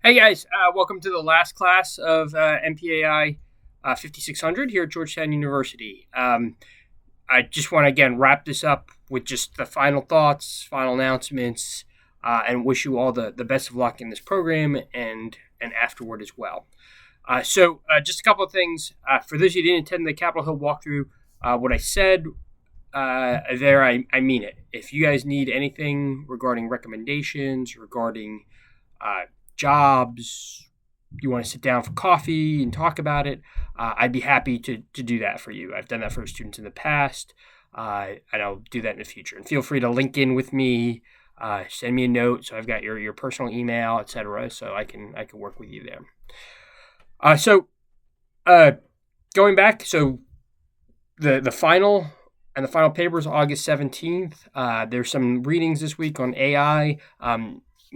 Hey guys, welcome to the last class of MPAI 5600 here at Georgetown University. I just want to again wrap this up with just the final thoughts, final announcements, and wish you all the best of luck in this program and afterward as well. Just a couple of things. For those of you who didn't attend the Capitol Hill walkthrough, what I said there, I mean it. If you guys need anything regarding recommendations, regarding jobs, you want to sit down for coffee and talk about it, I'd be happy to do that for you. I've done that for students in the past, and I'll do that in the future. And feel free to link in with me, send me a note. So I've got your personal email, etc. So I can work with you there. Going back, so the final and the final paper is August 17th. There's some readings this week on AI.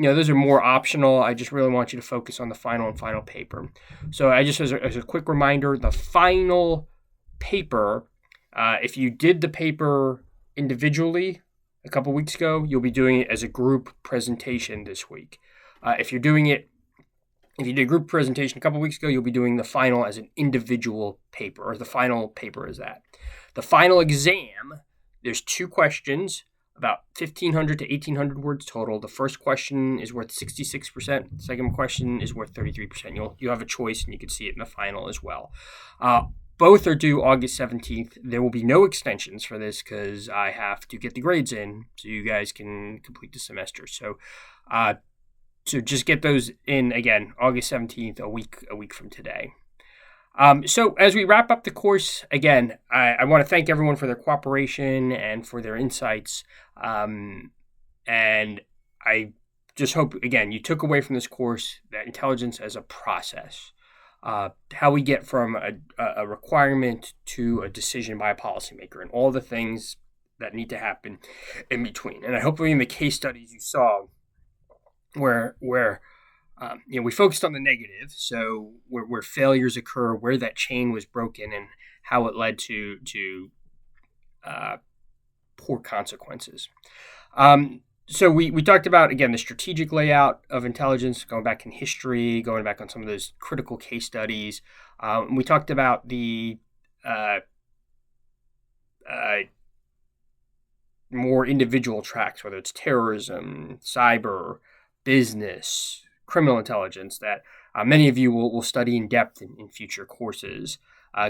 Those are more optional. I just really want you to focus on the final paper. So I just, as a quick reminder, the final paper, if you did the paper individually a couple weeks ago, you'll be doing it as a group presentation this week. If you did a group presentation a couple weeks ago, you'll be doing the final as an individual paper, or the final paper is that. The final exam, there's 2 questions, about 1,500 to 1,800 words total. The first question is worth 66%. The second question is worth 33%. You'll have a choice, and you can see it in the final as well. Both are due August 17th. There will be no extensions for this because I have to get the grades in so you guys can complete the semester. So just get those in again, August 17th, a week from today. So as we wrap up the course, again, I want to thank everyone for their cooperation and for their insights. And I just hope, again, you took away from this course that intelligence as a process, how we get from a requirement to a decision by a policymaker and all the things that need to happen in between. And I hope in the case studies you saw where we focused on the negative, so where failures occur, where that chain was broken, and how it led to poor consequences. So we talked about, again, the strategic layout of intelligence, going back in history, going back on some of those critical case studies. We talked about the more individual tracks, whether it's terrorism, cyber, business, criminal intelligence, that many of you will study in depth in future courses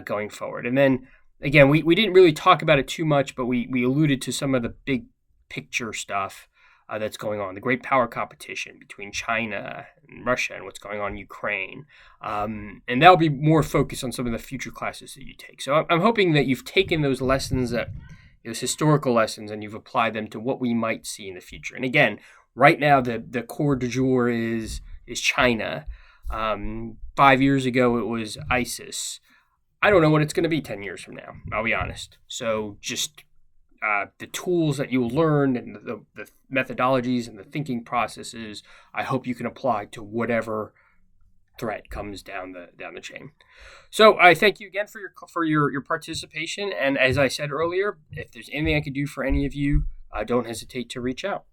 going forward. And then, again, we didn't really talk about it too much, but we alluded to some of the big picture stuff that's going on, the great power competition between China and Russia and what's going on in Ukraine. And that'll be more focused on some of the future classes that you take. So I'm hoping that you've taken those lessons, those historical lessons, and you've applied them to what we might see in the future. And again, right now, the core du jour is China. 5 years ago, it was ISIS. I don't know what it's going to be 10 years from now, I'll be honest. So just the tools that you'll learn and the methodologies and the thinking processes, I hope you can apply to whatever threat comes down the chain. So I thank you again for your participation. And as I said earlier, if there's anything I could do for any of you, don't hesitate to reach out.